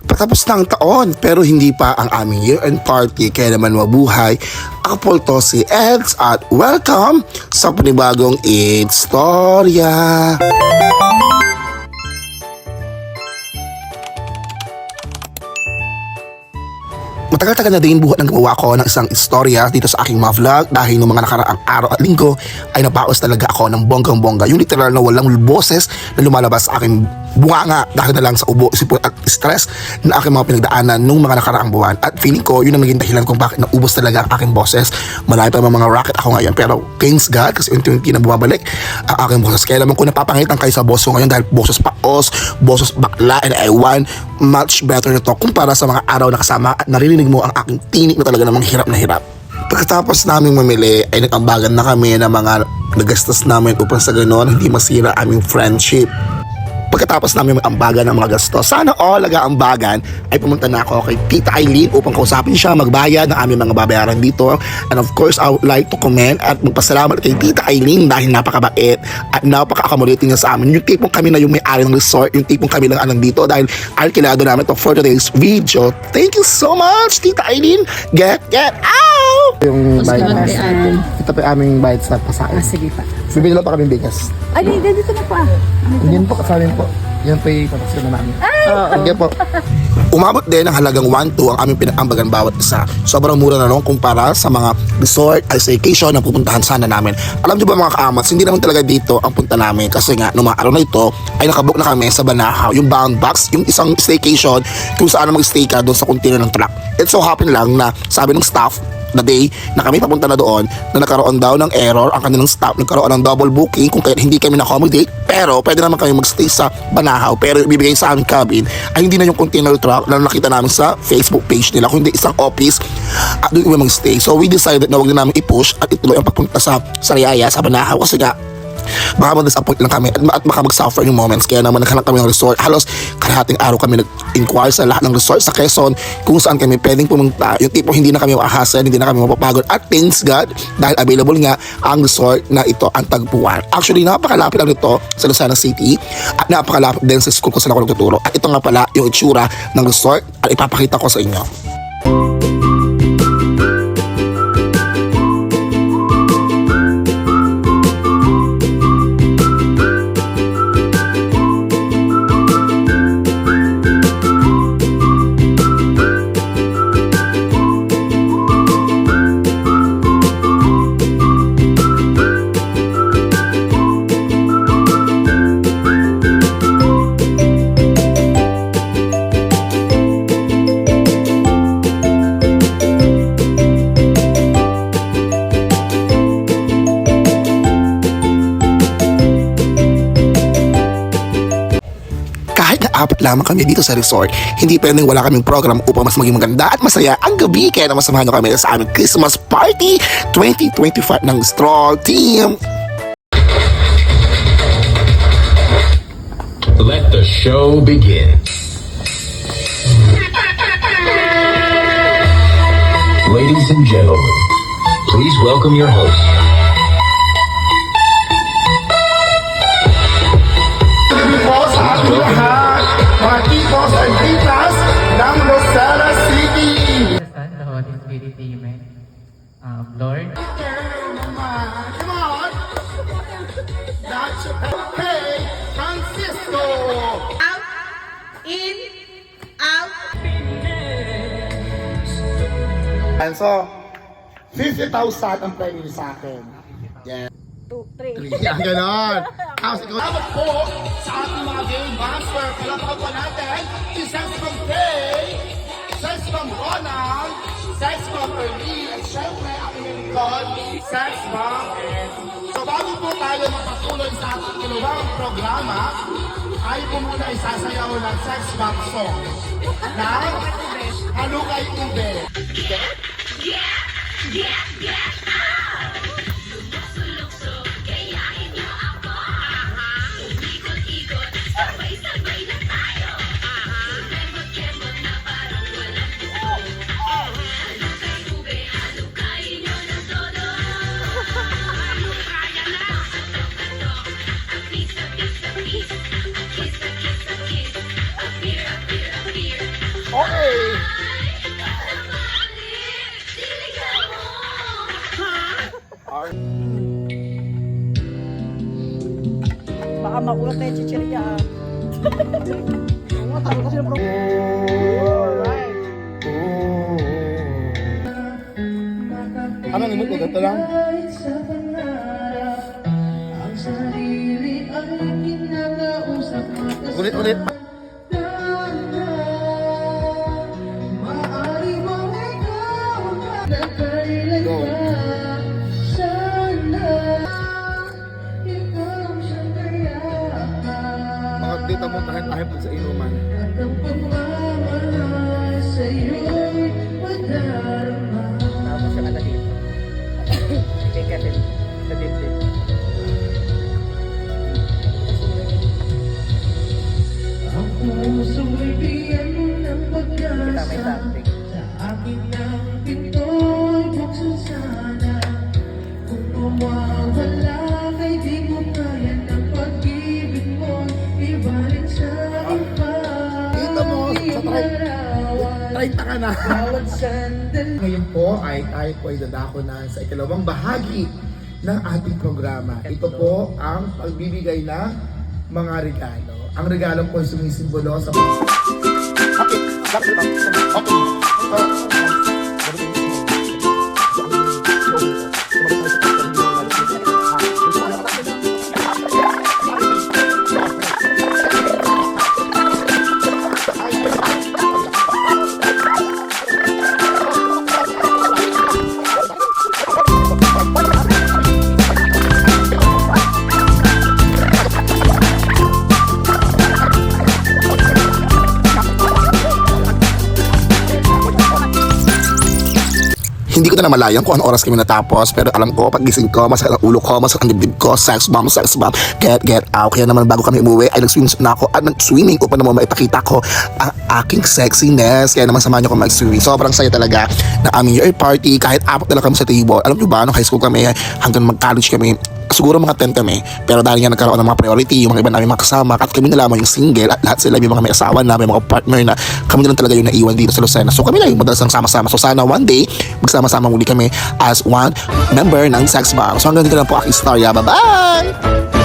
Patapos na ang taon pero hindi pa ang aming year-end party, kaya naman mabuhay. Ako po ito si Eds at welcome sa panibagong It's Storya. Matagal-tagal na din buhat ng gawa ko ng isang istorya dito sa aking mga vlog dahil noong mga nakaraang araw at linggo ay nabaos talaga ako ng bonggang-bongga. Yung literal na walang boses na lumalabas sa aking bunganga dahil na lang sa ubo, sipon at stress na aking mga pinagdaanan nung mga nakaraang buwan. At feeling ko yun ang naging dahilan kung bakit naubos talaga ang aking boses. Marami pa mga racket ako ngayon pero thanks God kasi unti-unti na bumabalik ang aking boses. Kaya naman ko napapangitan kayo sa boss ko ngayon dahil boses paos, boses bakla, and I want much better na to kumpara sa mga araw na kasama at naririnig mo ang aking tinik na talaga namang hirap na hirap. Pagkatapos naming mamili ay nag-ambagan na kami ng mga nagastos namin upang sa ganoon hindi masira aming friendship. Pagkatapos namin mag-ambagan ng mga gastos, sana all nag-aambagan ay pumunta na ako kay Tita Eileen upang kausapin siya, magbayad ng aming mga babayaran dito. And of course, I would like to comment at magpasalamat kay Tita Eileen dahil napakabait at napaka-accommodating niya sa amin. Yung tipong kami na yung may-ari ng resort, yung tipong kami lang anong dito dahil alkilado namin to for today's video. Thank you so much, Tita Eileen! Get out! Yung bayad na. Ito pa yung aming bayad sa pasain. Sige pa. Bibili lang pa kami bigas. Ay, dito na po Yan po, kasamin po. Yan po yung kontaksyon na namin. Sige po. Umabot din ang halagang 1-2 ang aming pinag-ambagan bawat isa. Sobrang mura na noon kumpara sa mga resort ay staycation na pupuntahan sana namin. Alam niyo ba mga kaamats, hindi naman talaga dito ang punta namin kasi nga noong mga araw na ito ay nakabook na kami sa Banahaw, yung bound box, yung isang staycation kung saan mag-stay ka doon sa container ng truck. It so happen lang na sabi ng staff na day na kami papunta na doon na nagkaroon daw ng error ang kanilang staff, nagkaroon ng double booking kung kaya hindi kami na-accommodate pero pwede naman kami magstay sa Banahaw pero ibibigay sa aming cabin ay hindi na yung container truck na nakita namin sa Facebook page nila kundi isang office at doon kami magstay. So we decided na wag na namin i-push at ituloy ang papunta sa Sariaya sa Banahaw kasi nga baka mag-disappoint lang kami at baka mag-suffer yung moments. Kaya naman naghanap kami ng resort. Halos kalahating araw kami nag-inquire sa lahat ng resort sa Quezon kung saan kami pwedeng pumunta. Yung tipo hindi na kami maahasan, hindi na kami mapapagod. At thanks God dahil available nga ang resort na ito ang tagpuan. Actually napakalapit lang nito sa Lucena City at napakalapit din sa school ko saan ako nagtuturo. At ito nga pala yung itsura ng resort at ipapakita ko sa inyo. Apat lamang kami dito sa resort. Hindi pwedeng wala kaming program upang mas maging maganda at masaya ang gabi. Kaya naman samahan nyo kami sa aming Christmas Party 2025 ng Stroll Team. Let the show begin. Ladies and gentlemen, please welcome your host. Mga tipos and titas ng Lucena City. The Holy Spirit, Amen. Lord, Come on. That's okay, Francisco. Out, in, out. And so, 50,000 ang premium sa akin. Yeah. 2, 3. Yan, ganon. Salamat po sa ating mga game master. Palapag po natin si Sex from Kay, Sex from Ronald, Sex from Ernie, at syempre ang inyong Sex from S. So bago po tayo mapatuloy sa ating ginawang programa, ay po muna isasayaw ng Sex Box song na Ano Kay Ube. Baka makulat tayo chichirya. Oo, tayo kasi ng program. Alright. Anong imot mo? Ito lang? Ulit. Go. Mga dito mo kahit sa inuman. Tapos ka na dito. Ika din. Sa dibdib. Kita may something. Kita mo, try ka na. Ngayon po ay tayo po ay dadako na sa ikalawang bahagi ng ating programa. Ito po ang pagbibigay ng mga regalo. Ang regalo po ay sumisimbolo sa Hindi ko na namalayan kung anong oras kami natapos, pero alam ko, pagising ko, masakit ang ulo ko, masakit ang dibdib ko, sex bomb, get out. Kaya naman bago kami umuwi, ay nag-swimming na ako at nag-swimming upang naman maipakita ko ang aking sexiness. Kaya naman samahan niyo ko mag-swimming. Sobrang saya talaga na aming year party, kahit apat na lang kami sa table. Alam niyo ba, nung high school kami, hanggang mag-college kami, siguro mga 10 kami, pero dahil nga nagkaroon ng mga priority, yung mga iba namin mga kasama, at kami na lamang yung single, at lahat sila may mga may asawa na, may mga partner na, kami na lang talaga yung naiwan dito sa Lucena. So kami na yung madalas ang sama-sama. So sana one day, magsama-sama muli kami as one member ng Sex Bomb. So hanggang dito lang po aking istorya. Bye-bye!